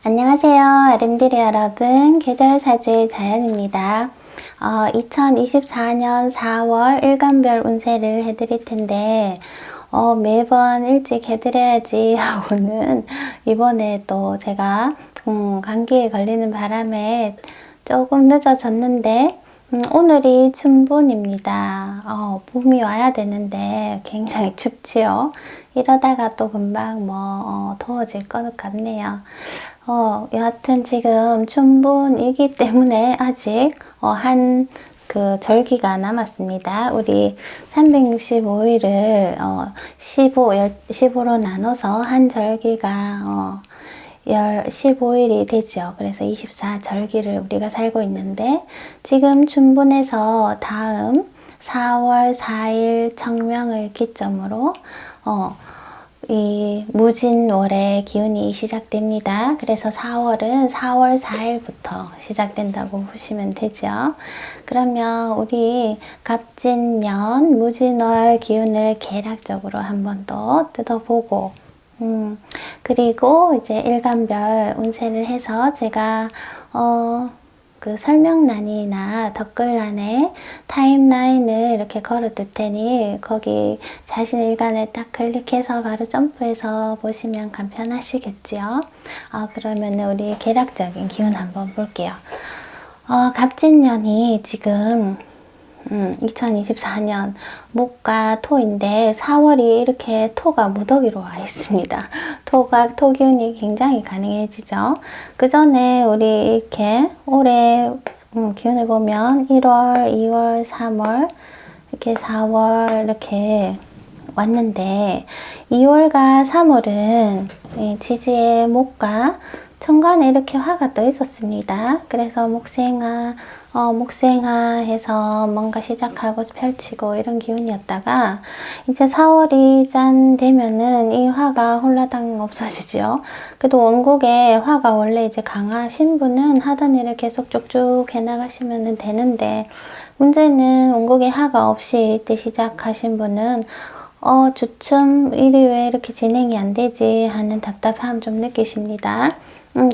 안녕하세요. 아름드리 여러분. 계절사주의 자연입니다. 2024년 4월 일간별 운세를 해드릴 텐데 매번 일찍 해드려야지 하고는 이번에 또 제가 감기에 걸리는 바람에 조금 늦어졌는데 오늘이 춘분입니다. 봄이 와야 되는데 굉장히 춥지요. 이러다가 또 금방 더워질 것 같네요. 여하튼 지금 춘분이기 때문에 아직 한 절기가 남았습니다. 우리 365일을 15로 나눠서 한 절기가 15일이 되죠. 그래서 24절기를 우리가 살고 있는데 지금 춘분에서 다음 4월 4일 청명을 기점으로 이 무진월의 기운이 시작됩니다. 그래서 4월은 4월 4일부터 시작된다고 보시면 되죠. 그러면 우리 갑진년 무진월 기운을 계략적으로 한번 더 뜯어보고 그리고 이제 일간별 운세를 해서 제가 설명란이나 댓글란에 타임라인을 이렇게 걸어둘 테니 거기 자신 일간을 딱 클릭해서 바로 점프해서 보시면 간편하시겠지요. 그러면 우리 계략적인 기운 한번 볼게요. 갑진년이 지금 2024년 목과 토인데 4월이 이렇게 토가 무더기로 와 있습니다. 토기운이 굉장히 가능해지죠. 그 전에 우리 이렇게 올해 기운을 보면 1월, 2월, 3월, 이렇게 4월 이렇게 왔는데 2월과 3월은 지지의 목과 천간에 이렇게 화가 떠 있었습니다. 그래서 목생화 해서 뭔가 시작하고 펼치고 이런 기운이었다가 이제 4월이 짠 되면은 이 화가 홀라당 없어지죠. 그래도 원곡에 화가 원래 이제 강하신 분은 하던 일을 계속 쭉쭉 해나가시면 되는데 문제는 원곡에 화가 없이 이때 시작하신 분은 주춤 일이 왜 이렇게 진행이 안 되지 하는 답답함 좀 느끼십니다.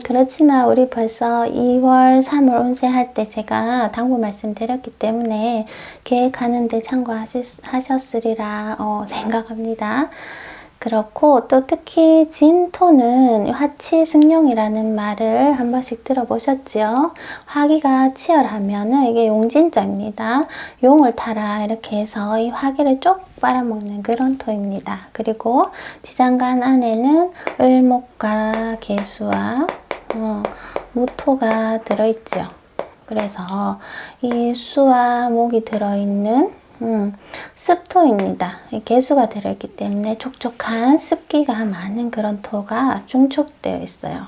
그렇지만 우리 벌써 2월, 3월 운세할 때 제가 당부 말씀드렸기 때문에 계획하는데 참고하셨으리라 생각합니다. 그렇고 또 특히 진토는 화치승용이라는 말을 한 번씩 들어보셨죠? 화기가 치열하면은 이게 용진자입니다. 용을 타라 이렇게 해서 이 화기를 쭉 빨아먹는 그런 토입니다. 그리고 지장간 안에는 을목과 개수와 무토가 들어있죠. 그래서 이 수와 목이 들어있는 습토입니다. 개수가 들어있기 때문에 촉촉한 습기가 많은 그런 토가 중촉되어 있어요.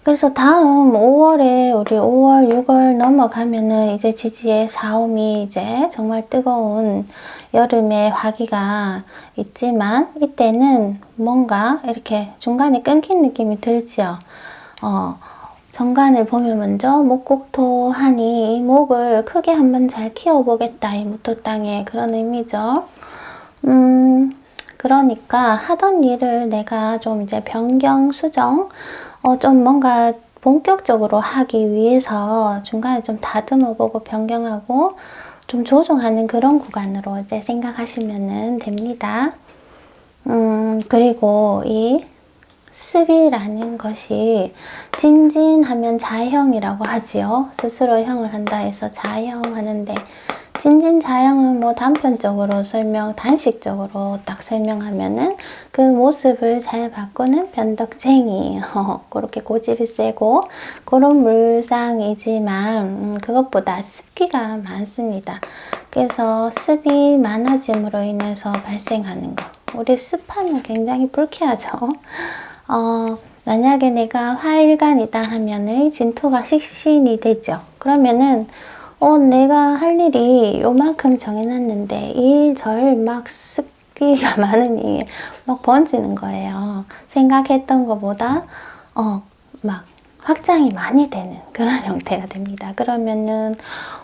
그래서 다음 5월에 우리 5월, 6월 넘어가면은 이제 지지의 사옴이 이제 정말 뜨거운 여름의 화기가 있지만 이때는 뭔가 이렇게 중간에 끊긴 느낌이 들지요. 정관을 보면 먼저 목국토 하니 이 목을 크게 한번 잘 키워보겠다. 이 무토 땅에 그런 의미죠. 그러니까 하던 일을 내가 좀 이제 변경, 수정, 좀 뭔가 본격적으로 하기 위해서 중간에 좀 다듬어보고 변경하고 좀 조정하는 그런 구간으로 이제 생각하시면 됩니다. 그리고 이 습이라는 것이 진진하면 자형이라고 하지요. 스스로 형을 한다 해서 자형 하는데 진진자형은 단편적으로 단식적으로 딱 설명하면은 그 모습을 잘 바꾸는 변덕쟁이 그렇게 고집이 세고 그런 물상이지만 그것보다 습기가 많습니다. 그래서 습이 많아짐으로 인해서 발생하는 거 우리 습하면 굉장히 불쾌하죠. 만약에 내가 화일간이다 하면은 진토가 식신이 되죠. 그러면은 내가 할 일이 요만큼 정해놨는데 이 절 막 습기가 많으니 막 번지는 거예요. 생각했던 것보다 막 확장이 많이 되는 그런 형태가 됩니다. 그러면은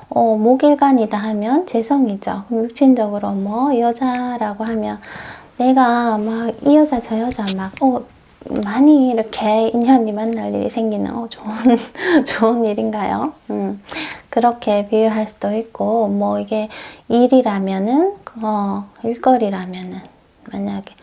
목일간이다 하면 재성이죠. 육신적으로 여자라고 하면 내가 막 이 여자 저 여자 막 많이 이렇게 인연이 만날 일이 생기는 좋은 일인가요? 그렇게 비유할 수도 있고, 뭐 이게 일이라면은, 일거리라면은, 만약에,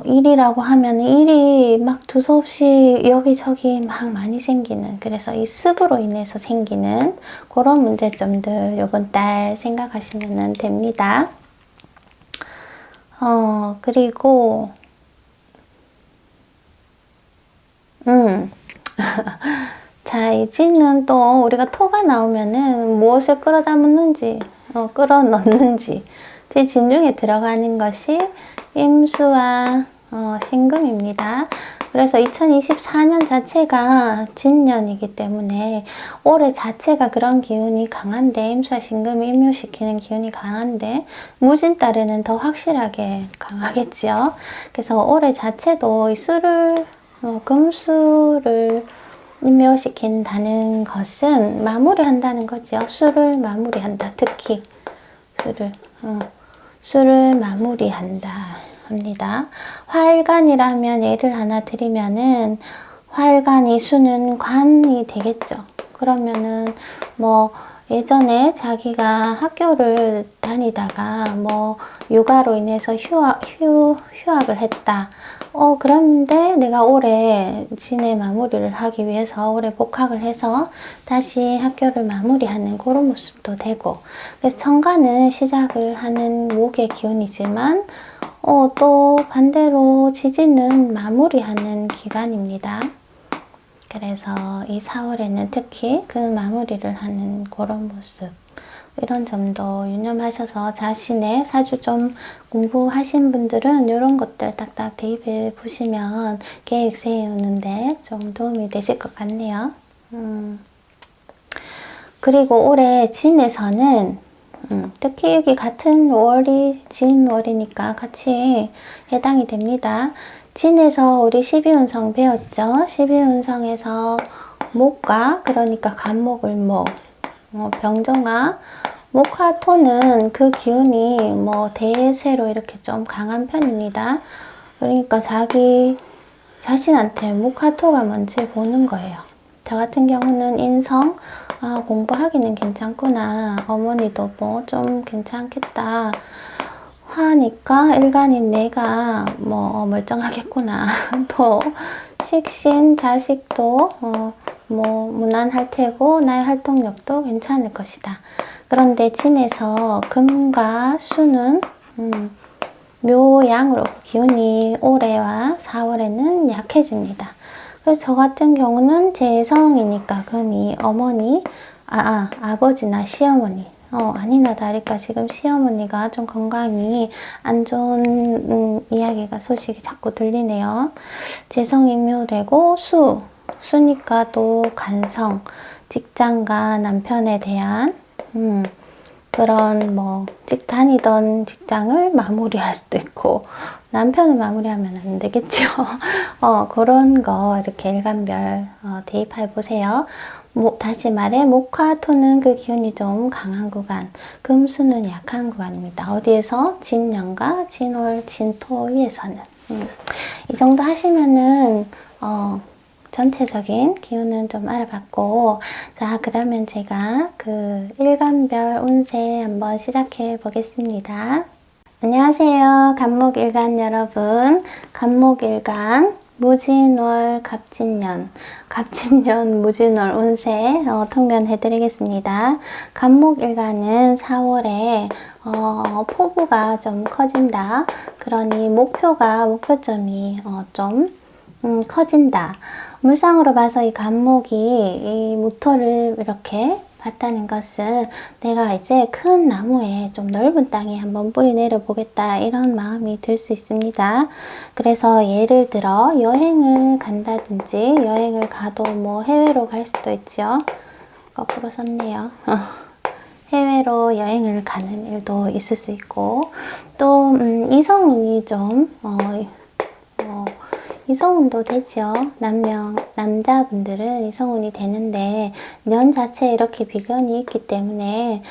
일이라고 하면 일이 막 두서없이 여기저기 막 많이 생기는, 그래서 이 습으로 인해서 생기는 그런 문제점들 요번 달 생각하시면 됩니다. 그리고, 자, 이제는 또 우리가 토가 나오면은 무엇을 끌어담는지, 끌어넣는지, 제 진중에 들어가는 것이 임수와 신금입니다. 그래서 2024년 자체가 진년이기 때문에 올해 자체가 그런 기운이 강한데, 임수와 신금이 임묘시키는 기운이 강한데 무진달에는 더 확실하게 강하겠지요. 그래서 올해 자체도 이 수를 금수를 임묘시킨다는 것은 마무리한다는 거죠. 수를 마무리한다. 특히 수를 마무리한다 합니다. 화일간이라면 예를 하나 드리면은 화일간이 수는 관이 되겠죠. 그러면은 뭐 예전에 자기가 학교를 다니다가 뭐 육아로 인해서 휴학을 했다. 그런데 내가 올해 진의 마무리를 하기 위해서 올해 복학을 해서 다시 학교를 마무리하는 그런 모습도 되고, 그래서 천간은 시작을 하는 목의 기운이지만 또 반대로 지지는 마무리하는 기간입니다. 그래서 이 4월에는 특히 그 마무리를 하는 그런 모습, 이런 점도 유념하셔서 자신의 사주 좀 공부하신 분들은 이런 것들 딱딱 대입해 보시면 계획 세우는데 좀 도움이 되실 것 같네요. 그리고 올해 진에서는 특히 여기 같은 월이 진월이니까 같이 해당이 됩니다. 진에서 우리 12운성 배웠죠? 12운성에서 목과, 그러니까 간목을 목, 병정화, 목화토는 그 기운이 뭐 대세로 이렇게 좀 강한 편입니다. 그러니까 자기 자신한테 목화토가 뭔지 보는 거예요. 저 같은 경우는 인성, 공부하기는 괜찮구나. 어머니도 뭐 좀 괜찮겠다 하니까 일간인 내가 뭐 멀쩡하겠구나. 또 식신, 자식도 뭐 무난할 테고 나의 활동력도 괜찮을 것이다. 그런데 진에서 금과 수는 묘양으로 기운이 올해와 4월에는 약해집니다. 그래서 저 같은 경우는 재성이니까 금이 어머니, 아버지나 시어머니, 아니나 다를까 지금 시어머니가 좀 건강이 안 좋은 이야기가 소식이 자꾸 들리네요. 재성이 묘되고 수니까 또 간성, 직장과 남편에 대한 그런 뭐 다니던 직장을 마무리할 수도 있고, 남편을 마무리하면 안 되겠죠. 그런 거 이렇게 일간별 대입해 보세요. 다시 말해 목화토는 그 기운이 좀 강한 구간, 금수는 약한 구간입니다. 어디에서? 진년과 진월, 진토 위에서는 이 정도 하시면은 전체적인 기운은 좀 알아봤고, 자, 그러면 제가 그 일간별 운세 한번 시작해 보겠습니다. 안녕하세요. 간목일간 여러분. 간목일간 무진월 갑진년 무진월 운세 통변해 드리겠습니다. 간목일간은 4월에 포부가 좀 커진다. 그러니 목표점이 좀 커진다. 물상으로 봐서 이 간목이 이 모토를 이렇게 봤다는 것은 내가 이제 큰 나무에 좀 넓은 땅에 한번 뿌리 내려 보겠다, 이런 마음이 들 수 있습니다. 그래서 예를 들어 여행을 간다든지, 여행을 가도 뭐 해외로 갈 수도 있죠. 거꾸로 썼네요. 해외로 여행을 가는 일도 있을 수 있고, 또 이성운이 좀 이성운도 되죠. 남자분들은 이성운이 되는데, 년 자체에 이렇게 비견이 있기 때문에,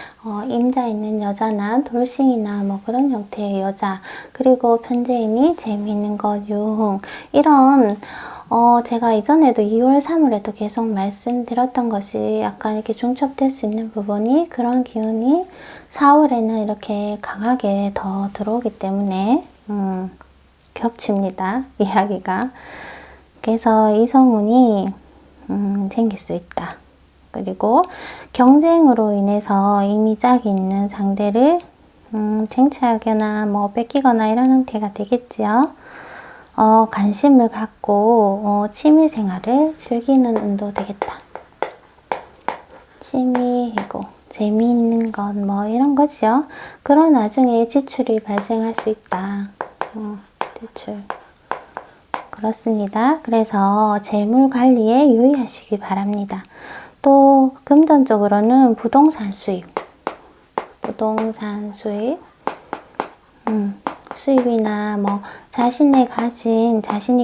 임자 있는 여자나 돌싱이나 뭐 그런 형태의 여자, 그리고 편재인이 재미있는 것, 유흥, 이런, 제가 이전에도 2월, 3월에도 계속 말씀드렸던 것이 약간 이렇게 중첩될 수 있는 부분이 그런 기운이 4월에는 이렇게 강하게 더 들어오기 때문에, 겹칩니다. 이야기가. 그래서 이성운이 생길 수 있다. 그리고 경쟁으로 인해서 이미 짝이 있는 상대를 쟁취하거나 뭐 뺏기거나 이런 형태가 되겠지요. 관심을 갖고 취미생활을 즐기는 운도 되겠다. 취미이고 재미있는 것 뭐 이런 거죠. 그런 와중에 지출이 발생할 수 있다. 지출. 그렇습니다. 그래서 재물 관리에 유의하시기 바랍니다. 또 금전적으로는 부동산 수입, 수입이나 뭐 자신이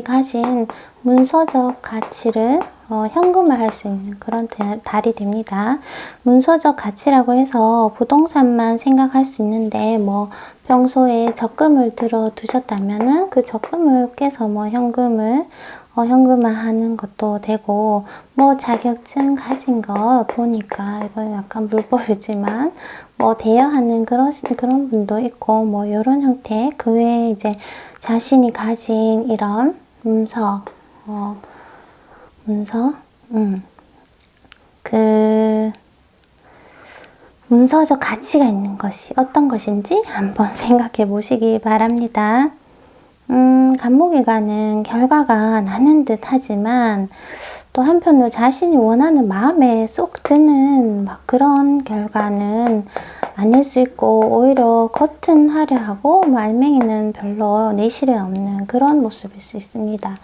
가진 문서적 가치를 현금화할 수 있는 그런 달이 됩니다. 문서적 가치라고 해서 부동산만 생각할 수 있는데 뭐 평소에 적금을 들어 두셨다면은 그 적금을 깨서 뭐 현금화하는 것도 되고, 뭐 자격증 가진 거 보니까 이건 약간 물법이지만 뭐 대여하는 그런 분도 있고, 뭐 이런 형태, 그 외에 이제 자신이 가진 이런 문서적 가치가 있는 것이 어떤 것인지 한번 생각해 보시기 바랍니다. 간목일간은 결과가 나는 듯 하지만 또 한편으로 자신이 원하는 마음에 쏙 드는 막 그런 결과는 아닐 수 있고, 오히려 겉은 화려하고 말맹이는 별로 내실에 없는 그런 모습일 수 있습니다.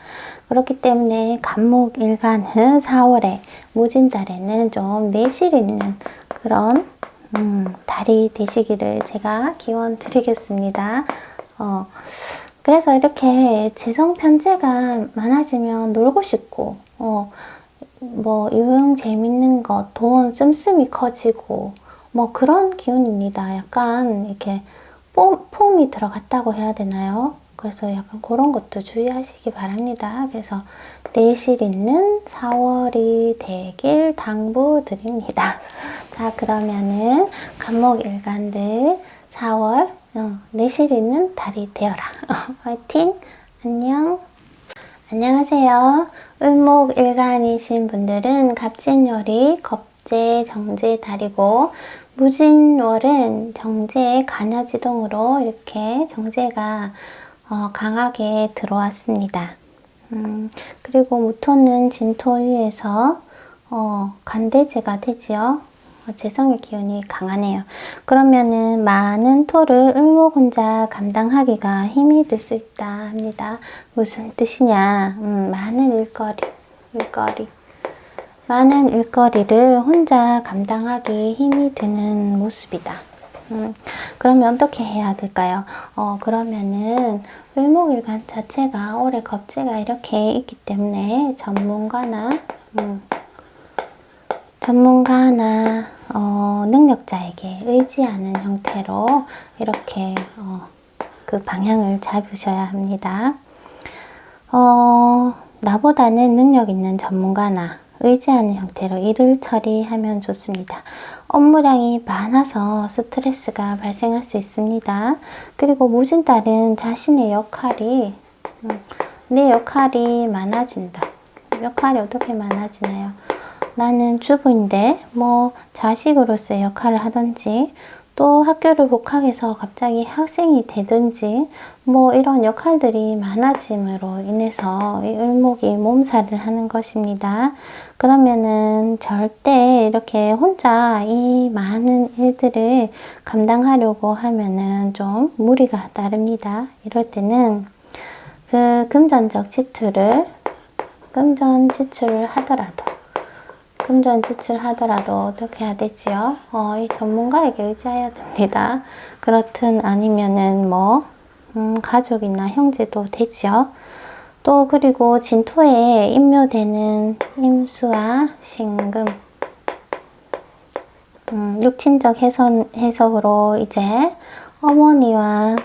그렇기 때문에 간목일간은 4월에 무진달에는 좀 내실 있는 그런 달이 되시기를 제가 기원 드리겠습니다. 그래서 이렇게 지성편재가 많아지면 놀고 싶고, 뭐 유흥 재밌는 것, 돈 씀씀이 커지고 뭐 그런 기운입니다. 약간 이렇게 폼이 들어갔다고 해야 되나요? 그래서 약간 그런 것도 주의하시기 바랍니다. 그래서 내실 있는 4월이 되길 당부드립니다. 자, 그러면은 간목일간들 4월 내실 있는 달이 되어라. 화이팅! 안녕! 안녕하세요. 을목일간이신 분들은 갑진월이 겁재 정제 달이고, 무진월은 정제의 간여지동으로 이렇게 정제가 강하게 들어왔습니다. 그리고 무토는 진토유에서 간대제가 되지요. 재성의 기운이 강하네요. 그러면은 많은 토를 을목 혼자 감당하기가 힘이 들 수 있다 합니다. 무슨 뜻이냐? 많은 많은 일거리를 혼자 감당하기 힘이 드는 모습이다. 그러면 어떻게 해야 될까요? 그러면은 을목일간 자체가 올해 겁재가 이렇게 있기 때문에 전문가나 능력자에게 의지하는 형태로 이렇게 그 방향을 잡으셔야 합니다. 나보다는 능력 있는 전문가나 의지하는 형태로 일을 처리하면 좋습니다. 업무량이 많아서 스트레스가 발생할 수 있습니다. 그리고 무진달은 자신의 내 역할이 많아진다. 역할이 어떻게 많아지나요? 나는 주부인데 뭐 자식으로서의 역할을 하든지, 또 학교를 복학해서 갑자기 학생이 되든지, 뭐 이런 역할들이 많아짐으로 인해서 이 을목이 몸살을 하는 것입니다. 그러면은 절대 이렇게 혼자 이 많은 일들을 감당하려고 하면은 좀 무리가 따릅니다. 이럴 때는 그 금전 지출을 하더라도 어떻게 해야 되지요? 이 전문가에게 의지해야 됩니다. 그렇든 아니면은 뭐 가족이나 형제도 되지요. 또 그리고 진토에 임묘되는 임수와 신금, 육친적 해석으로 이제 어머니와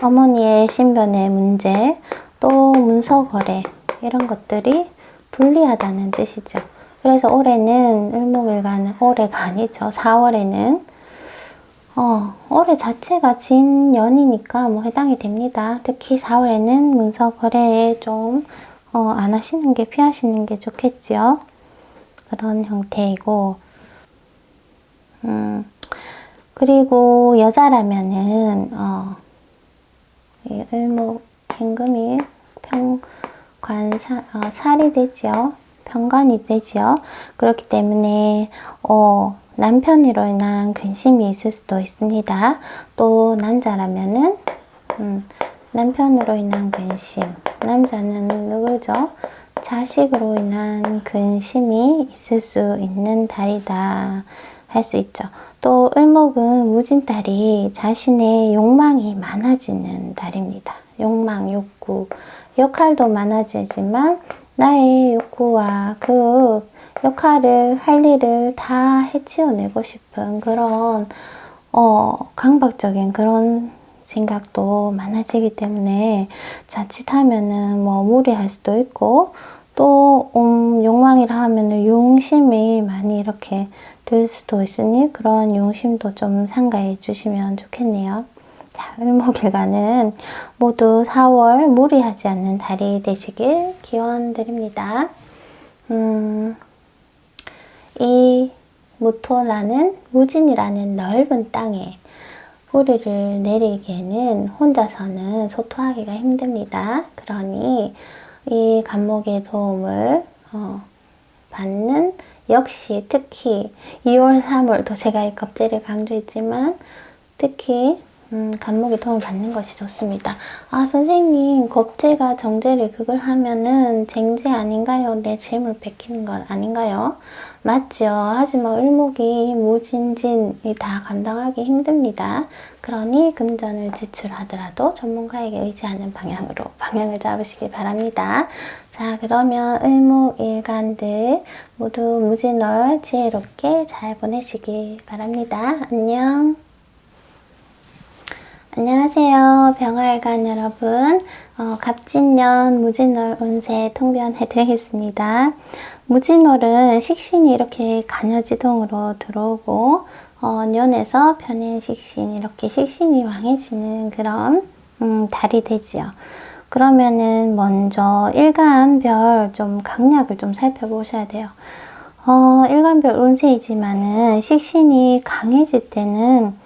어머니의 신변의 문제, 또 문서거래 이런 것들이 불리하다는 뜻이죠. 그래서 올해는 을목일간은 올해가 아니죠. 4월에는 올해 자체가 진연이니까 뭐 해당이 됩니다. 특히 4월에는 문서 거래에 좀 안 하시는 게 피하시는 게 좋겠죠. 그런 형태이고, 그리고 여자라면은 이 을목 경금이 살이 되지요. 편관이 되지요. 그렇기 때문에 남편으로 인한 근심이 있을 수도 있습니다. 또 남자라면은 남편으로 인한 근심, 남자는 누구죠? 자식으로 인한 근심이 있을 수 있는 달이다 할 수 있죠. 또 을목은 무진달이 자신의 욕망이 많아지는 달입니다. 욕망, 욕구, 역할도 많아지지만 나의 욕구와 그 역할을 할 일을 다 해치워내고 싶은 그런 강박적인 그런 생각도 많아지기 때문에 자칫하면은 뭐 무리할 수도 있고, 또 욕망이라 하면은 용심이 많이 이렇게 들 수도 있으니 그런 용심도 좀 삼가해 주시면 좋겠네요. 자, 을목일간은 모두 4월 무리하지 않는 달이 되시길 기원드립니다. 이 무토라는 무진이라는 넓은 땅에 뿌리를 내리기에는 혼자서는 소토하기가 힘듭니다. 그러니 이 간목의 도움을 받는, 역시 특히 2월, 3월도 제가 이 겁재를 강조했지만 특히 간목의 도움을 받는 것이 좋습니다. 아, 선생님, 겁재가 정제를 그걸 하면은 쟁제 아닌가요? 내 재물 뺏기는 건 아닌가요? 맞죠. 하지만 을목이 무진진이 다 감당하기 힘듭니다. 그러니 금전을 지출하더라도 전문가에게 의지하는 방향으로 방향을 잡으시기 바랍니다. 자, 그러면 을목일간들 모두 무진월 지혜롭게 잘 보내시기 바랍니다. 안녕. 안녕하세요. 병화일간 여러분. 갑진년 무진월 운세 통변해 드리겠습니다. 무진월은 식신이 이렇게 간여지동으로 들어오고 년에서 편인식신, 이렇게 식신이 왕해지는 그런 달이 되지요. 그러면은 먼저 일간별 좀 강약을 좀 살펴보셔야 돼요. 일간별 운세이지만은 식신이 강해질 때는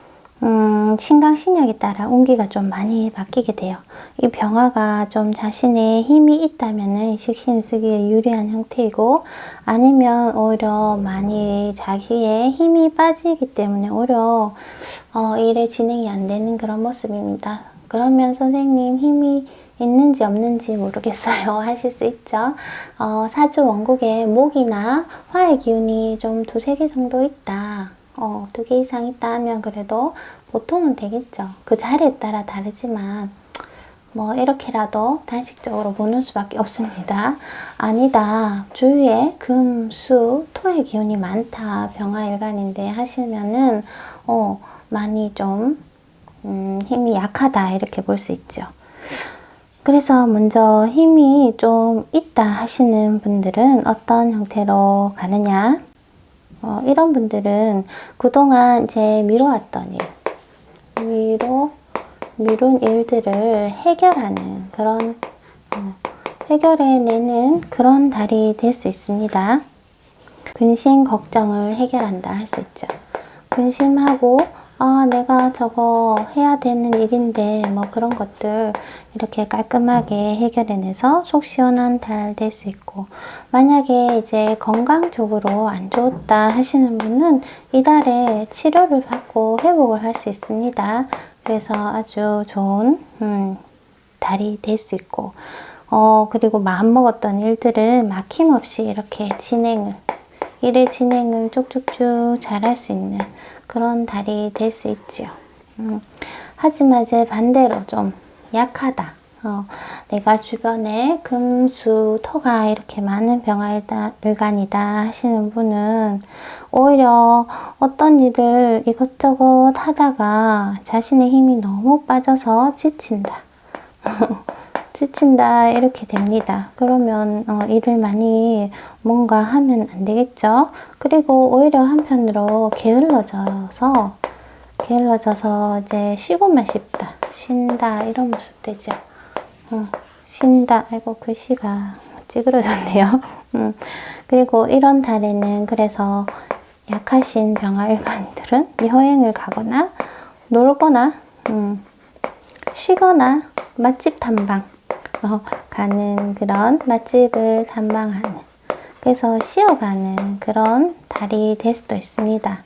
신강신약에 따라 운기가 좀 많이 바뀌게 돼요. 이 병화가 좀 자신의 힘이 있다면은 식신 쓰기에 유리한 형태이고, 아니면 오히려 많이 자기의 힘이 빠지기 때문에 오히려 일의 진행이 안 되는 그런 모습입니다. 그러면 선생님 힘이 있는지 없는지 모르겠어요 하실 수 있죠. 사주 원국에 목이나 화의 기운이 좀 2-3개 정도 있다, 2개 이상 있다 하면 그래도 보통은 되겠죠. 그 자리에 따라 다르지만 뭐 이렇게라도 단식적으로 보는 수밖에 없습니다. 아니다, 주위에 금, 수, 토의 기운이 많다, 병화일간인데 하시면은 많이 좀 힘이 약하다 이렇게 볼 수 있죠. 그래서 먼저 힘이 좀 있다 하시는 분들은 어떤 형태로 가느냐, 이런 분들은 그동안 이제 미뤄왔던 일, 미룬 일들을 해결하는 그런, 해결해내는 그런 달이 될 수 있습니다. 근심 걱정을 해결한다 할 수 있죠. 근심하고 내가 저거 해야 되는 일인데 뭐 그런 것들 이렇게 깔끔하게 해결해내서 속 시원한 달 될 수 있고, 만약에 이제 건강적으로 안 좋다 하시는 분은 이달에 치료를 받고 회복을 할 수 있습니다. 그래서 아주 좋은 달이 될 수 있고, 그리고 마음먹었던 일들을 막힘없이 이렇게 일의 진행을 쭉쭉쭉 잘 할 수 있는 그런 달이 될 수 있지요. 하지만 이제 반대로 좀 약하다, 내가 주변에 금수, 토가 이렇게 많은 병화일간이다 하시는 분은 오히려 어떤 일을 이것저것 하다가 자신의 힘이 너무 빠져서 지친다. 지친다 이렇게 됩니다. 그러면 일을 많이 뭔가 하면 안 되겠죠. 그리고 오히려 한편으로 게을러져서 이제 쉬고만 싶다. 쉰다 이런 모습 되죠. 쉰다. 아이고 글씨가 찌그러졌네요. 그리고 이런 달에는 그래서 약하신 병화일간들은 여행을 가거나 놀거나 쉬거나 맛집 탐방 가는 그런 맛집을 탐방하는, 그래서 쉬어가는 그런 달이 될 수도 있습니다.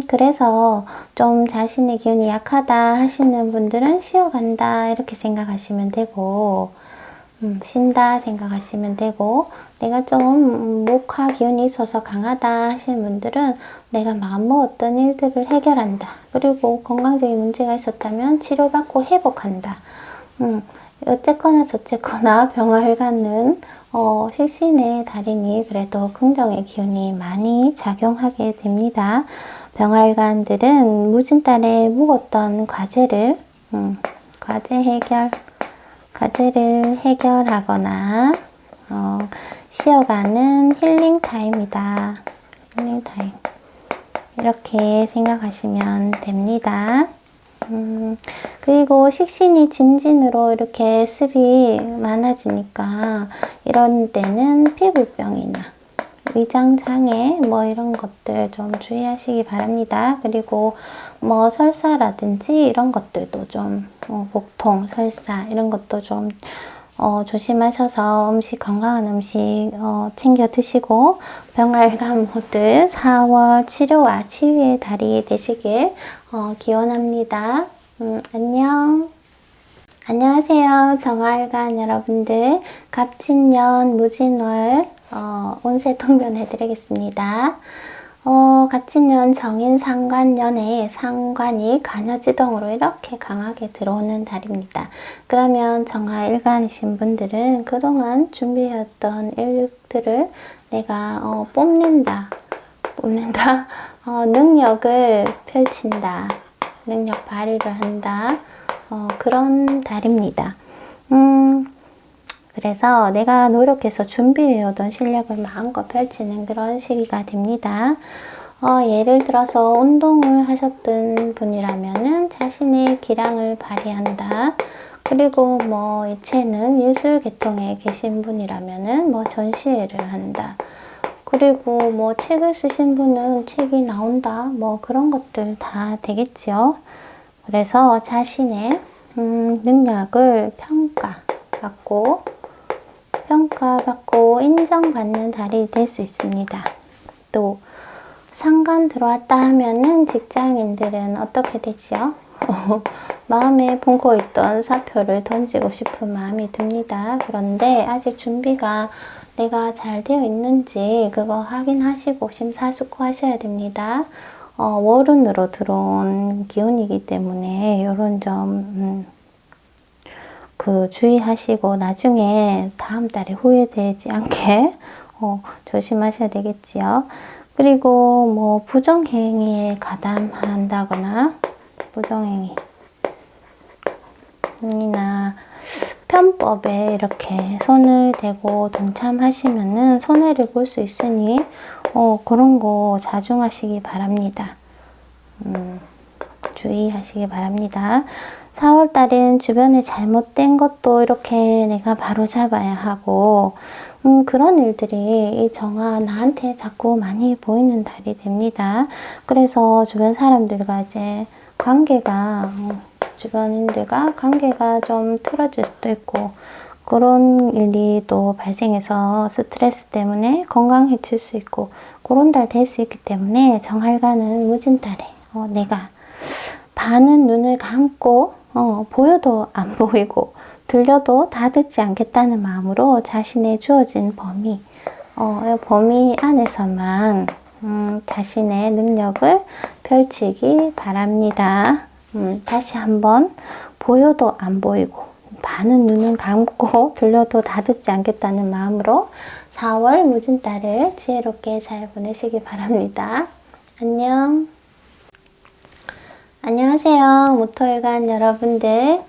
그래서 좀 자신의 기운이 약하다 하시는 분들은 쉬어간다 이렇게 생각하시면 되고, 쉰다 생각하시면 되고, 내가 좀 목화 기운이 있어서 강하다 하시는 분들은 내가 마음먹었던 일들을 해결한다. 그리고 건강적인 문제가 있었다면 치료받고 회복한다. 어쨌거나 저쨌거나 병화일간은 식신의 달이니 그래도 긍정의 기운이 많이 작용하게 됩니다. 병화일간들은 무진달에 묵었던 과제를 과제를 해결하거나 쉬어가는 힐링 타임이다. 힐링 타임 이렇게 생각하시면 됩니다. 그리고 식신이 진진으로 이렇게 습이 많아지니까 이런 때는 피부병이나 위장장애 뭐 이런 것들 좀 주의하시기 바랍니다. 그리고 뭐 설사라든지 이런 것들도 좀 복통, 설사 이런 것도 좀 조심하셔서 건강한 음식 챙겨 드시고 병화일간 모두 4월 치료와 치유의 달이 되시길 기원합니다. 안녕. 안녕하세요. 정화일간 여러분들. 갑진년 무진월 운세 통변 해드리겠습니다. 갑진년 정인상관년에 상관이 간여지동으로 이렇게 강하게 들어오는 달입니다. 그러면 정화일간이신 분들은 그동안 준비해왔던 일들을 내가 뽐낸다, 능력을 펼친다, 능력 발휘를 한다, 그런 달입니다. 그래서 내가 노력해서 준비해오던 실력을 마음껏 펼치는 그런 시기가 됩니다. 예를 들어서 운동을 하셨던 분이라면은 자신의 기량을 발휘한다. 그리고 뭐 예체능 예술 계통에 계신 분이라면은 뭐 전시회를 한다. 그리고 뭐 책을 쓰신 분은 책이 나온다. 뭐 그런 것들 다 되겠지요. 그래서 자신의 능력을 평가받고 인정받는 달이 될 수 있습니다. 또 상관 들어왔다 하면은 직장인들은 어떻게 되죠? 마음에 품고 있던 사표를 던지고 싶은 마음이 듭니다. 그런데 아직 준비가 내가 잘 되어 있는지 그거 확인하시고 심사숙고하셔야 됩니다. 월운으로 들어온 기운이기 때문에 이런 점 주의하시고 나중에 다음 달에 후회되지 않게 조심하셔야 되겠지요. 그리고 뭐 부정행위에 가담한다거나 부정행위나 편법에 이렇게 손을 대고 동참하시면은 손해를 볼 수 있으니 그런 거 자중하시기 바랍니다. 주의하시기 바랍니다. 4월달은 주변에 잘못된 것도 이렇게 내가 바로 잡아야 하고 그런 일들이 이 정화 나한테 자꾸 많이 보이는 달이 됩니다. 그래서 주변 사람들과 이제 주변인들과 관계가 좀 틀어질 수도 있고 그런 일이 또 발생해서 스트레스 때문에 건강 해칠 수 있고 그런 달 될 수 있기 때문에 정화일간은 무진달에 내가 반은 눈을 감고 보여도 안 보이고 들려도 다 듣지 않겠다는 마음으로 자신의 주어진 범위 안에서만 자신의 능력을 펼치기 바랍니다. 다시 한번 보여도 안 보이고 반은 눈은 감고 들려도 다 듣지 않겠다는 마음으로 4월 무진달을 지혜롭게 잘 보내시기 바랍니다. 안녕. 안녕하세요. 모토일간 여러분들.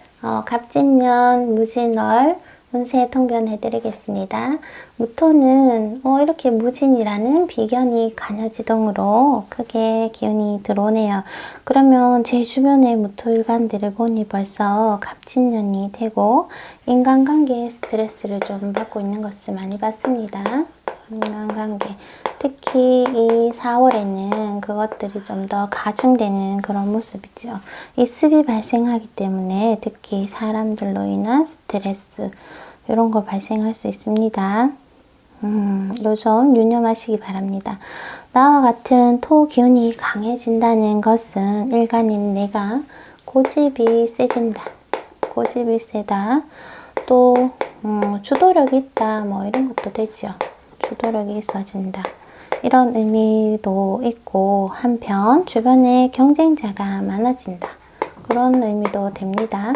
갑진년 무진월 운세 통변 해드리겠습니다. 무토는 이렇게 무진이라는 비견이 간여지동으로 크게 기운이 들어오네요. 그러면 제 주변의 무토일간들을 보니 벌써 갑진년이 되고 인간관계에 스트레스를 좀 받고 있는 것을 많이 봤습니다. 인간관계. 특히 이 4월에는 그것들이 좀 더 가중되는 그런 모습이죠. 이 습이 발생하기 때문에 특히 사람들로 인한 스트레스 이런 거 발생할 수 있습니다. 요점 유념하시기 바랍니다. 나와 같은 토 기운이 강해진다는 것은 일간인 내가 고집이 세진다. 고집이 세다. 또 주도력이 있다. 뭐 이런 것도 되죠. 주도력이 있어진다. 이런 의미도 있고 한편 주변에 경쟁자가 많아진다. 그런 의미도 됩니다.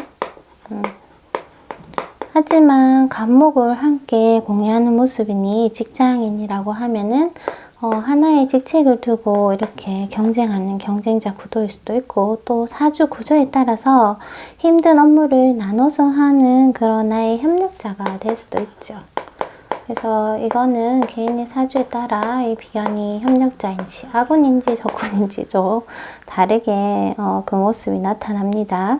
하지만 간목을 함께 공유하는 모습이니 직장인이라고 하면은 하나의 직책을 두고 이렇게 경쟁하는 경쟁자 구도일 수도 있고 또 사주 구조에 따라서 힘든 업무를 나눠서 하는 그런 나의 협력자가 될 수도 있죠. 그래서 이거는 개인의 사주에 따라 이 비견이 협력자인지 아군인지 적군인지 좀 다르게 그 모습이 나타납니다.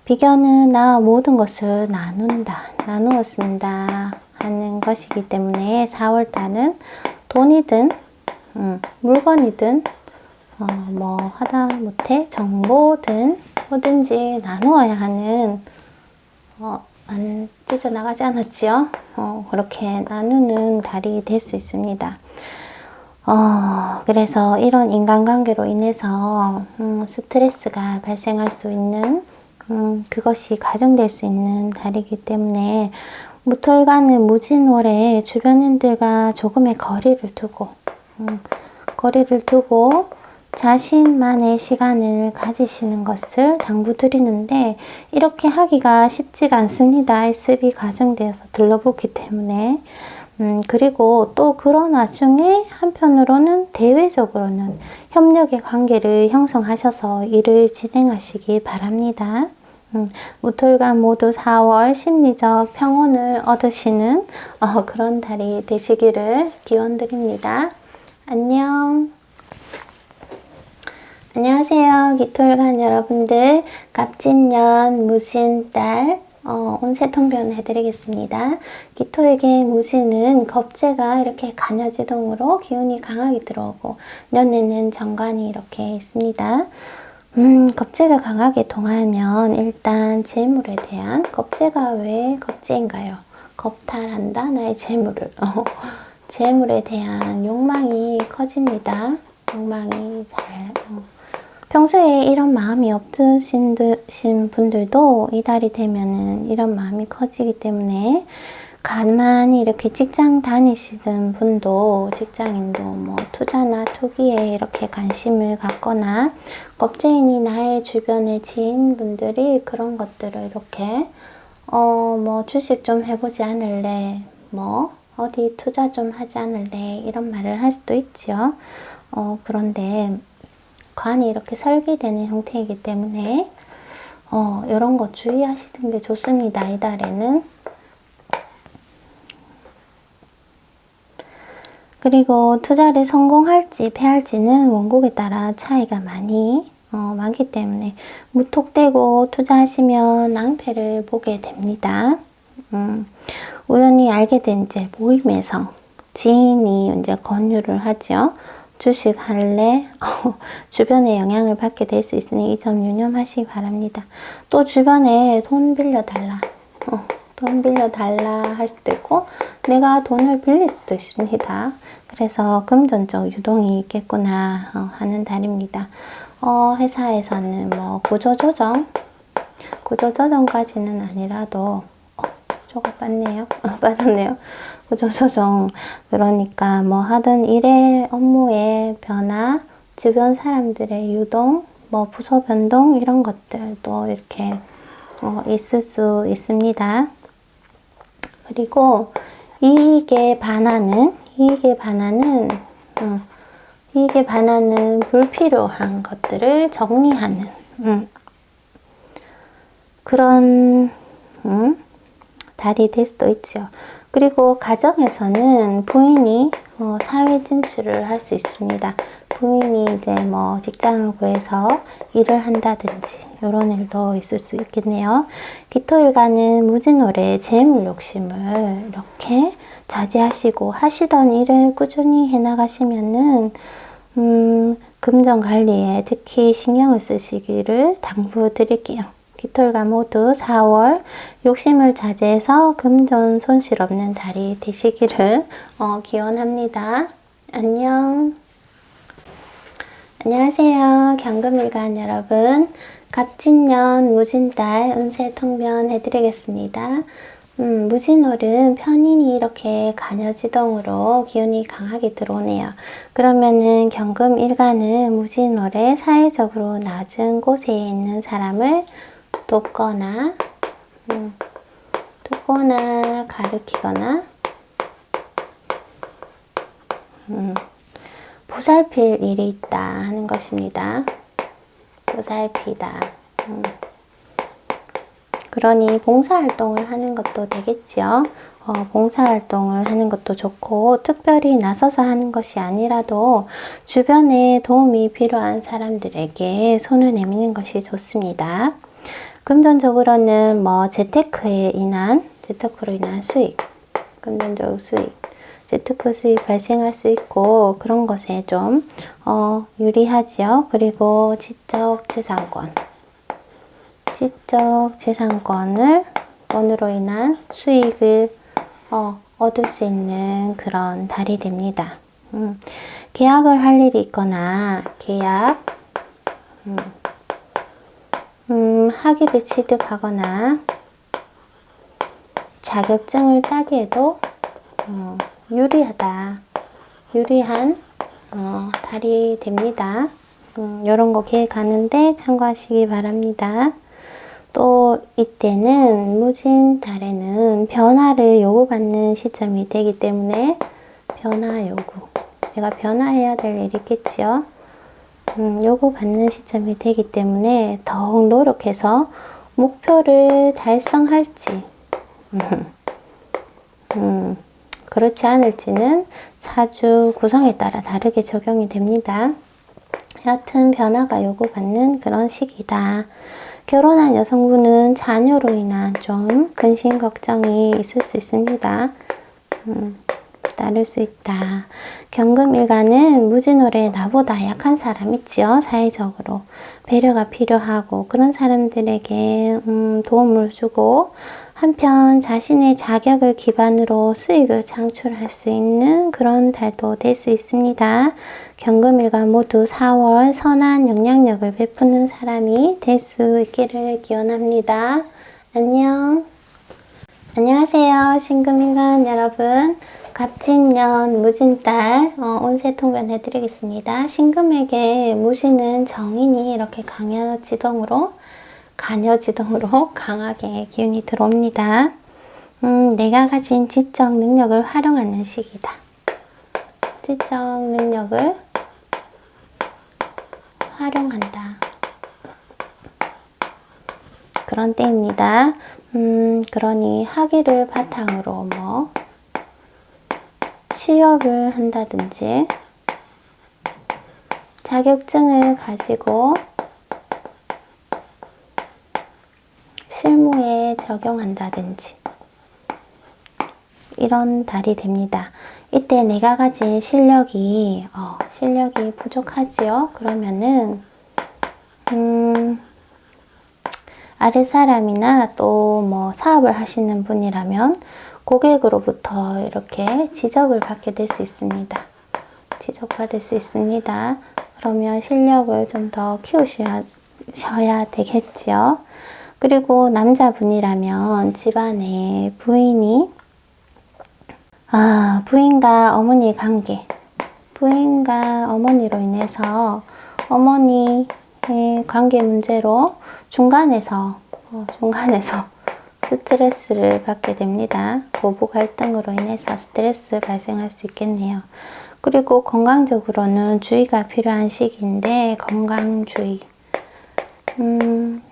비견은 나와 모든 것을 나눈다, 나누어 쓴다 하는 것이기 때문에 4월달은 돈이든 물건이든 뭐 하다못해 정보든 뭐든지 나누어야 하는 안 삐져나가지 않았지요? 그렇게 나누는 달이 될 수 있습니다. 그래서 이런 인간관계로 인해서 스트레스가 발생할 수 있는 그것이 가중될 수 있는 달이기 때문에 무토일간은 무진월에 주변인들과 조금의 거리를 두고 자신만의 시간을 가지시는 것을 당부드리는데 이렇게 하기가 쉽지가 않습니다. 습이 가중되어서 들러붙기 때문에 그리고 또 그런 와중에 한편으로는 대외적으로는 협력의 관계를 형성하셔서 일을 진행하시기 바랍니다. 무토일간 모두 4월 심리적 평온을 얻으시는 그런 달이 되시기를 기원드립니다. 안녕. 안녕하세요. 기토일간 여러분들. 갑진년 무진달 운세 통변 해드리겠습니다. 기토에게 무진은 겁재가 이렇게 간여지동으로 기운이 강하게 들어오고 년에는 정관이 이렇게 있습니다. 겁재가 강하게 동하면 일단 재물에 대한 겁재가 왜 겁재인가요? 겁탈한다 나의 재물을 재물에 대한 욕망이 커집니다. 욕망이 평소에 이런 마음이 없으신 분들도 이 달이 되면은 이런 마음이 커지기 때문에 가만히 이렇게 직장 다니시던 분도 직장인도 뭐 투자나 투기에 이렇게 관심을 갖거나 겁재인이 나의 주변의 지인분들이 그런 것들을 이렇게 뭐 주식 좀 해보지 않을래, 뭐 어디 투자 좀 하지 않을래 이런 말을 할 수도 있죠. 그런데 관이 이렇게 설계되는 형태이기 때문에 이런 거 주의하시는 게 좋습니다. 이 달에는. 그리고 투자를 성공할지 패할지는 원곡에 따라 차이가 많기 때문에 무턱대고 투자하시면 낭패를 보게 됩니다. 우연히 알게 된 이제 모임에서 지인이 이제 권유를 하죠. 주식 할래? 주변에 영향을 받게 될 수 있으니 이 점 유념하시기 바랍니다. 또 주변에 돈 빌려달라. 돈 빌려달라 할 수도 있고 내가 돈을 빌릴 수도 있습니다. 그래서 금전적 유동이 있겠구나 하는 달입니다. 회사에서는 뭐 구조조정까지는 아니라도 조금 빠졌네요. 구조조정. 그러니까 뭐 하던 일의 업무의 변화, 주변 사람들의 유동, 뭐 부서 변동 이런 것들도 이렇게 있을 수 있습니다. 그리고 이익에 반하는 불필요한 것들을 정리하는 그런 달이 될 수도 있죠. 그리고 가정에서는 부인이 사회 진출을 할 수 있습니다. 부인이 이제 뭐 직장을 구해서 일을 한다든지 이런 일도 있을 수 있겠네요. 기토일간은 무진월에 재물 욕심을 이렇게 자제하시고 하시던 일을 꾸준히 해나가시면은 금전 관리에 특히 신경을 쓰시기를 당부드릴게요. 기토일간 모두 4월 욕심을 자제해서 금전 손실 없는 달이 되시기를 기원합니다. 안녕. 안녕하세요. 경금일간 여러분. 갑진년 무진달 운세 통변 해드리겠습니다. 무진월은 편인이 이렇게 간여지동으로 기운이 강하게 들어오네요. 그러면은 경금일간은 무진월에 사회적으로 낮은 곳에 있는 사람을 돕거나 가르치거나 보살필 일이 있다 하는 것입니다. 보살피다. 그러니 봉사활동을 하는 것도 되겠지요. 봉사활동을 하는 것도 좋고 특별히 나서서 하는 것이 아니라도 주변에 도움이 필요한 사람들에게 손을 내미는 것이 좋습니다. 금전적으로는 뭐 재테크로 인한 수익, 금전적 수익, 재테크 수익 발생할 수 있고 그런 것에 좀 유리하지요. 그리고 지적 재산권으로 인한 수익을 얻을 수 있는 그런 달이 됩니다. 계약을 할 일이 있거나 학위를 취득하거나 자격증을 따기에도 유리한 달이 됩니다. 이런 거 계획하는데 참고하시기 바랍니다. 또 이때는 무진달에는 변화를 요구받는 시점이 되기 때문에 내가 변화해야 될 일이 있겠지요. 요구받는 시점이 되기 때문에 더욱 노력해서 목표를 달성할지 그렇지 않을지는 사주 구성에 따라 다르게 적용이 됩니다. 여하튼 변화가 요구받는 그런 시기다. 결혼한 여성분은 자녀로 인한 좀 근심 걱정이 있을 수 있습니다. 따를 수 있다. 경금일간은 무진월에 나보다 약한 사람 있지요. 사회적으로 배려가 필요하고 그런 사람들에게 도움을 주고 한편 자신의 자격을 기반으로 수익을 창출할 수 있는 그런 달도 될 수 있습니다. 경금일간 모두 4월 선한 영향력을 베푸는 사람이 될 수 있기를 기원합니다. 안녕. 안녕하세요. 신금일간 여러분. 갑진년 무진달 운세 통변 해드리겠습니다. 신금에게 무신은 정인이 이렇게 간여지동으로 강하게 기운이 들어옵니다. 내가 가진 지적 능력을 활용하는 시기다. 지적 능력을 활용한다. 그런 때입니다. 그러니 학위를 바탕으로 취업을 한다든지 자격증을 가지고 실무에 적용한다든지 이런 달이 됩니다. 이때 내가 가진 실력이 부족하지요. 그러면은 아랫사람이나 또 사업을 하시는 분이라면 고객으로부터 이렇게 지적을 받게 될 수 있습니다. 지적받을 수 있습니다. 그러면 실력을 좀 더 키우셔야 되겠지요. 그리고 남자분이라면 집안에 부인과 어머니의 관계, 부인과 어머니로 인해서 어머니의 관계 문제로 중간에서 중간에서 스트레스를 받게 됩니다. 고부 갈등으로 인해서 스트레스 발생할 수 있겠네요. 그리고 건강적으로는 주의가 필요한 시기인데 건강 주의.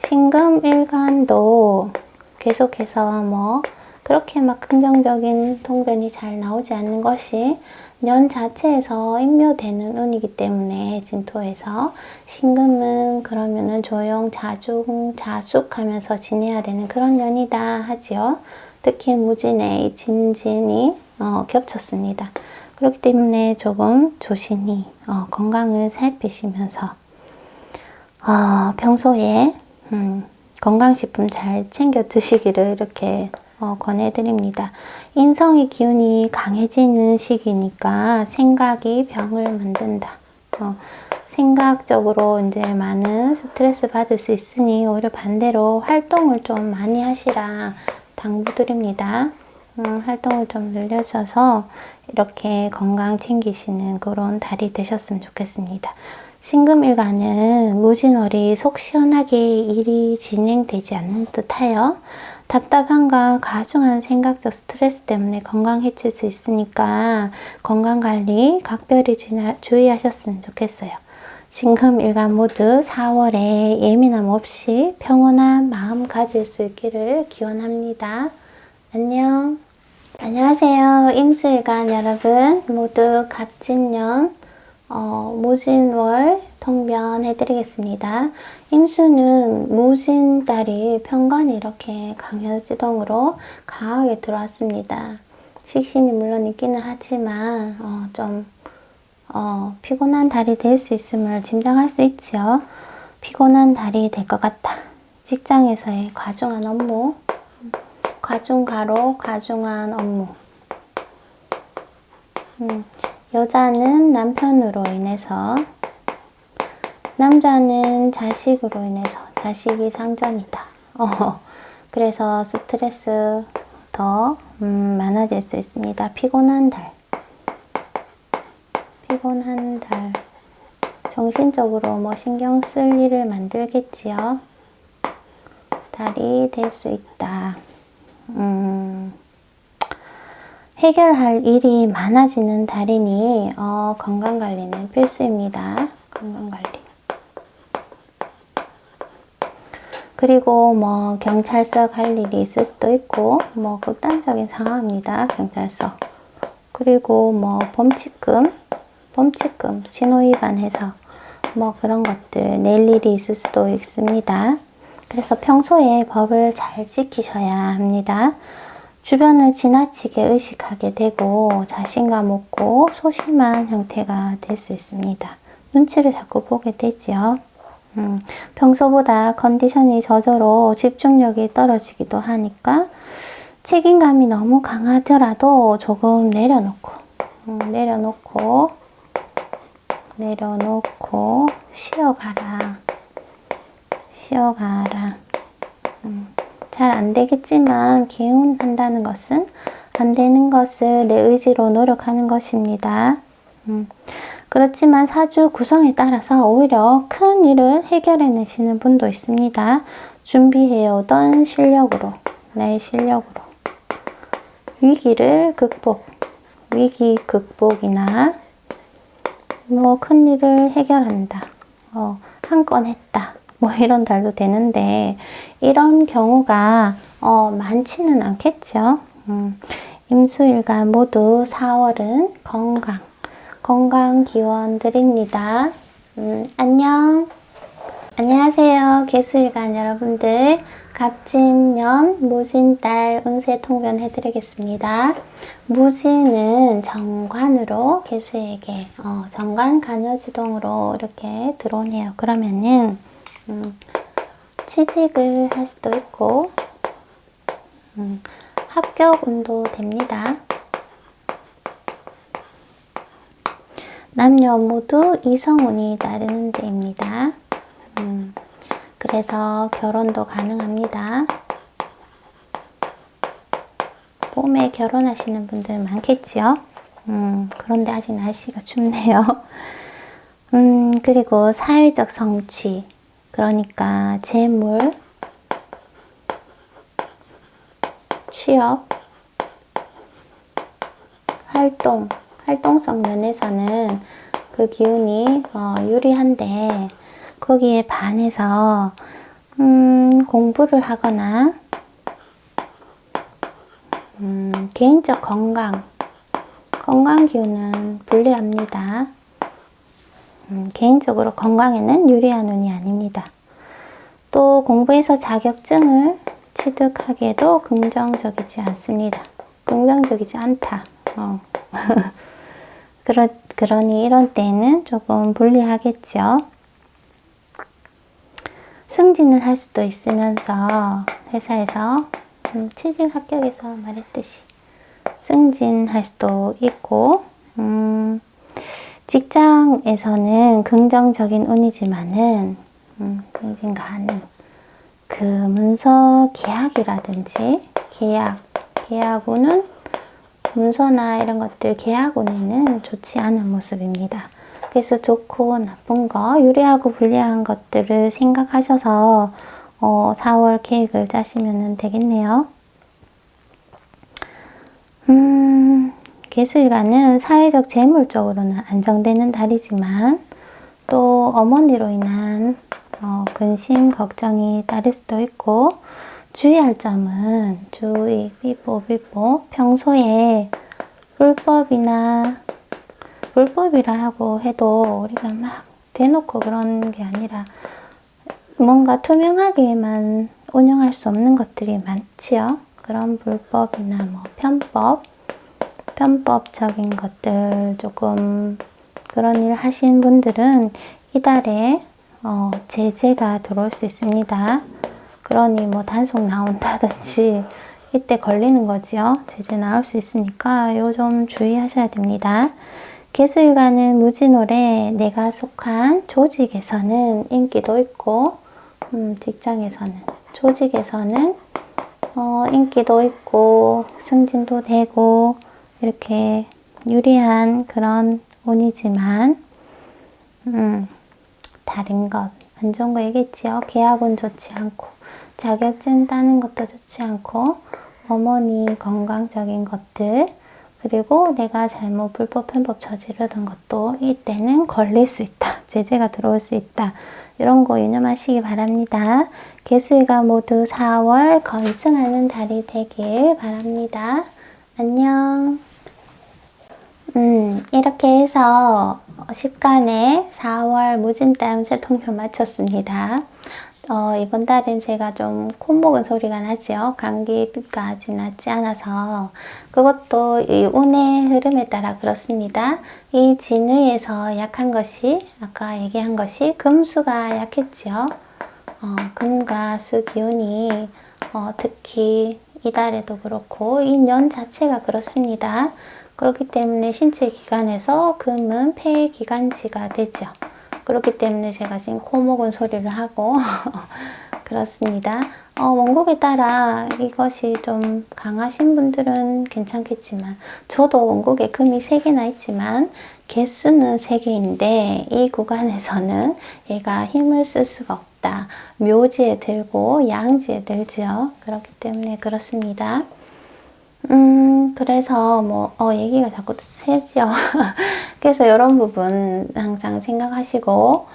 신금일간도 계속해서 그렇게 막 긍정적인 통변이 잘 나오지 않는 것이 년 자체에서 인묘되는 운이기 때문에 진토에서 신금은 그러면은 조용, 자중, 자숙하면서 지내야 되는 그런 년이다 하지요. 특히 무진의 이 진진이 겹쳤습니다. 그렇기 때문에 조금 조심히 건강을 살피시면서 평소에 건강식품 잘 챙겨 드시기를 이렇게 권해드립니다. 인성의 기운이 강해지는 시기니까 생각이 병을 만든다. 생각적으로 이제 많은 스트레스 받을 수 있으니 오히려 반대로 활동을 좀 많이 하시라 당부드립니다. 활동을 좀 늘려셔서 이렇게 건강 챙기시는 그런 달이 되셨으면 좋겠습니다. 신금일간은 무진월이 속 시원하게 일이 진행되지 않는 듯하여 답답함과 가중한 생각적 스트레스 때문에 건강 해칠 수 있으니까 건강관리 각별히 주의하셨으면 좋겠어요. 신금일간 모두 4월에 예민함 없이 평온한 마음 가질 수 있기를 기원합니다. 안녕. 안녕하세요. 임수일간 여러분 모두 갑진년 무진월 통변 해드리겠습니다. 임수는 무진달이 편관이 이렇게 강여지동으로 강하게 들어왔습니다. 식신이 물론 있기는 하지만 좀 피곤한 달이 될 수 있음을 짐작할 수 있지요. 피곤한 달이 될 것 같다. 직장에서의 과중한 업무, 과중가로 과중한 업무. 여자는 남편으로 인해서, 남자는 자식으로 인해서 자식이 상전이다. 그래서 스트레스 더 많아질 수 있습니다. 피곤한 달. 피곤한 달. 정신적으로 신경 쓸 일을 만들겠지요. 달이 될 수 있다. 해결할 일이 많아지는 달이니 건강관리는 필수입니다. 건강관리. 그리고 경찰서 갈 일이 있을 수도 있고 극단적인 상황입니다. 경찰서. 그리고 범칙금, 신호위반해서 그런 것들 낼 일이 있을 수도 있습니다. 그래서 평소에 법을 잘 지키셔야 합니다. 주변을 지나치게 의식하게 되고 자신감 없고 소심한 형태가 될 수 있습니다. 눈치를 자꾸 보게 되지요. 평소보다 컨디션이 저조로 집중력이 떨어지기도 하니까 책임감이 너무 강하더라도 조금 내려놓고 쉬어가라. 잘 안 되겠지만 개운한다는 것은 안 되는 것을 내 의지로 노력하는 것입니다. 그렇지만 사주 구성에 따라서 오히려 큰 일을 해결해내시는 분도 있습니다. 준비해오던 실력으로, 나의 실력으로 위기 극복이나 큰 일을 해결한다. 한 건 했다. 이런 달도 되는데 이런 경우가 많지는 않겠죠. 임수일간 모두 4월은 건강 기원 드립니다. 안녕. 안녕하세요. 개수일간 여러분들. 갑진년 무진달 운세 통변 해드리겠습니다. 무진은 정관으로 개수에게 정관 간여지동으로 이렇게 들어오네요. 그러면은 취직을 할 수도 있고 합격 운도 됩니다. 남녀 모두 이성운이 따르는 데입니다. 그래서 결혼도 가능합니다. 봄에 결혼하시는 분들 많겠지요? 그런데 아직 날씨가 춥네요. 그리고 사회적 성취, 그러니까 재물, 취업, 활동성 면에서는 그 기운이 유리한데 거기에 반해서 공부를 하거나 개인적 건강 기운은 불리합니다. 개인적으로 건강에는 유리한 운이 아닙니다. 또 공부에서 자격증을 취득하기에도 긍정적이지 않습니다. 긍정적이지 않다. 그러니 이런 때에는 조금 불리하겠죠. 승진을 할 수도 있으면서 회사에서 취직 합격에서 말했듯이 승진할 수도 있고 직장에서는 긍정적인 운이지만은 승진 가능 그 문서 계약이라든지 계약 운은 문서나 이런 것들 계약 운에는 좋지 않은 모습입니다. 그래서 좋고 나쁜 거 유리하고 불리한 것들을 생각하셔서 4월 계획을 짜시면 되겠네요. 개수일간은 사회적 재물적으로는 안정되는 달이지만 또 어머니로 인한 근심 걱정이 따를 수도 있고 주의할 점은 비보 평소에 불법이라 하고 해도 우리가 막 대놓고 그런 게 아니라 뭔가 투명하게만 운영할 수 없는 것들이 많지요. 그런 불법이나 편법적인 것들 조금 그런 일 하신 분들은 이달에 제재가 들어올 수 있습니다. 그러니 단속 나온다든지 이때 걸리는 거지요. 제재 나올 수 있으니까 요 좀 주의하셔야 됩니다. 개수일간은 무진월에 내가 속한 조직에서는 인기도 있고 직장에서는 조직에서는 인기도 있고 승진도 되고 이렇게 유리한 그런 운이지만 다른 것 안 좋은 거 얘기했지요. 계약운 좋지 않고 자격증 따는 것도 좋지 않고 어머니 건강적인 것들 그리고 내가 잘못 불법 편법 저지르던 것도 이때는 걸릴 수 있다. 제재가 들어올 수 있다. 이런 거 유념하시기 바랍니다. 개수일간 모두 4월 건승하는 달이 되길 바랍니다. 안녕. 이렇게 해서 10간의 4월 무진달 운세 통표 마쳤습니다. 이번 달은 제가 좀 콧목은 소리가 나죠. 감기가 아직 낫지 않아서 그것도 이 운의 흐름에 따라 그렇습니다. 이 진의에서 약한 것이 아까 얘기한 것이 금수가 약했죠. 금과 수 기운이 특히 이달에도 그렇고 이 년 자체가 그렇습니다. 그렇기 때문에 신체 기관에서 금은 폐 기관지가 되죠. 그렇기 때문에 제가 지금 코목은 소리를 하고 그렇습니다. 원곡에 따라 이것이 좀 강하신 분들은 괜찮겠지만 저도 원곡에 금이 3개나 있지만 개수는 3개인데 이 구간에서는 얘가 힘을 쓸 수가 없다. 묘지에 들고 양지에 들지요. 그렇기 때문에 그렇습니다. 그래서 얘기가 자꾸 새죠. 그래서 이런 부분 항상 생각하시고,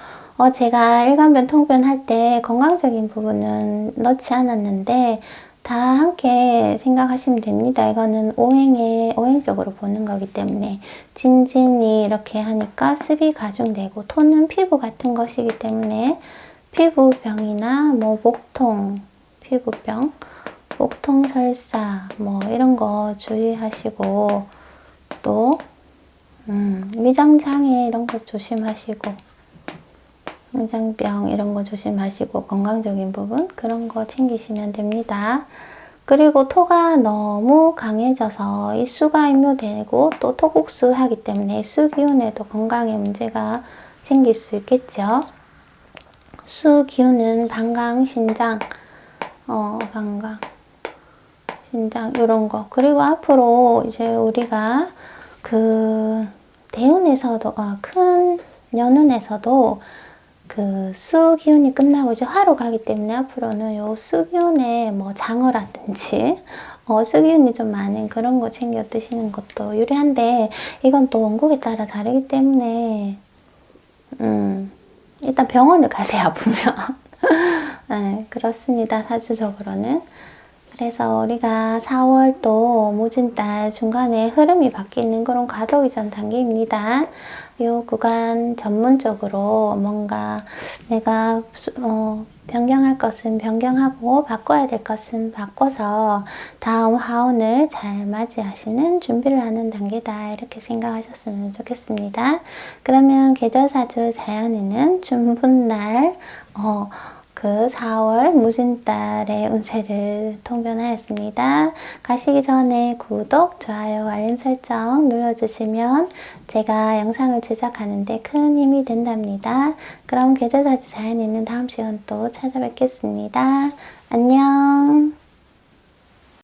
제가 일간변, 통변 할 때 건강적인 부분은 넣지 않았는데, 다 함께 생각하시면 됩니다. 이거는 오행적으로 보는 거기 때문에, 진진이 이렇게 하니까 습이 가중되고, 토는 피부 같은 것이기 때문에, 피부병이나 피부병, 목통 설사 이런 거 주의하시고 또 위장장애 이런 거 조심하시고 위장병 이런 거 조심하시고 건강적인 부분 그런 거 챙기시면 됩니다. 그리고 토가 너무 강해져서 이 수가 임묘되고 또 토국수 하기 때문에 수 기운에도 건강에 문제가 생길 수 있겠죠. 수 기운은 방광, 신장, 신장 이런 거 그리고 앞으로 이제 우리가 그 대운에서도 큰 연운에서도 그 수 기운이 끝나고 이제 화로 가기 때문에 앞으로는 요 수 기운에 뭐 장어라든지 수 기운이 좀 많은 그런 거 챙겨 드시는 것도 유리한데 이건 또 원국에 따라 다르기 때문에 일단 병원을 가세요, 아프면. 네, 그렇습니다. 사주적으로는. 그래서 우리가 4월 또 모진달 중간에 흐름이 바뀌는 그런 과도기 전 단계입니다. 이 구간 전문적으로 뭔가 내가 변경할 것은 변경하고 바꿔야 될 것은 바꿔서 다음 화운을 잘 맞이하시는 준비를 하는 단계다. 이렇게 생각하셨으면 좋겠습니다. 그러면 계절사주 자연에는 준분날 그 4월 무진달의 운세를 통변하였습니다. 가시기 전에 구독, 좋아요, 알림 설정 눌러주시면 제가 영상을 제작하는데 큰 힘이 된답니다. 그럼 계절사주 자연에는 다음 시간 또 찾아뵙겠습니다. 안녕.